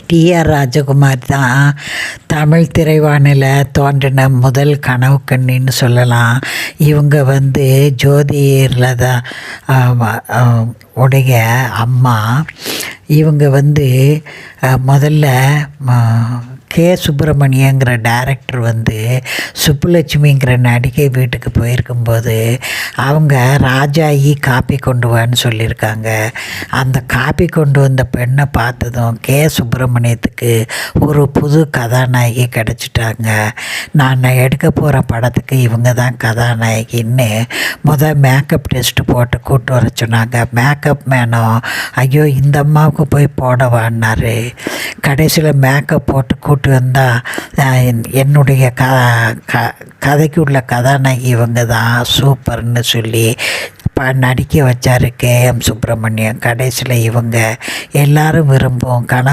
TR ராஜகுமார் தான் தமிழ் திரைவானில் தோன்றின முதல் கனவு கண்ணின்னு சொல்லலாம். இவங்க ஜோதியில் தான் உடைய அம்மா. இவங்க முதல்ல கே சுப்பிரமணியங்கிற டைரக்டர் சுப்புலட்சுமிங்கிற நடிகை வீட்டுக்கு போயிருக்கும்போது அவங்க ராஜாயி காப்பி கொண்டு வான்னு சொல்லியிருக்காங்க. அந்த காப்பி கொண்டு வந்த பெண்ணை பார்த்ததும் கே சுப்பிரமணியத்துக்கு ஒரு புது கதாநாயகி கிடச்சிட்டாங்க. நான் எடுக்க போகிற படத்துக்கு இவங்க தான் கதாநாயகின்னு மேக்கப் டெஸ்ட்டு போட்டு கூப்பிட்டு வர சொன்னாங்க. மேக்கப் மேனும் ஐயோ இந்த அம்மாவுக்கு போய் போடவான்னாரு. கடைசியில் மேக்கப் போட்டு கூப்பிட்டு வந்தால் என்னுடைய கதைக்கு உள்ள கதாநாயகி இவங்க தான் சூப்பர்னு சொல்லி நடிக்க வச்சார் கேஎம் சுப்பிரமணியம். கடைசியில் இவங்க எல்லாரும் விரும்பும் கனவு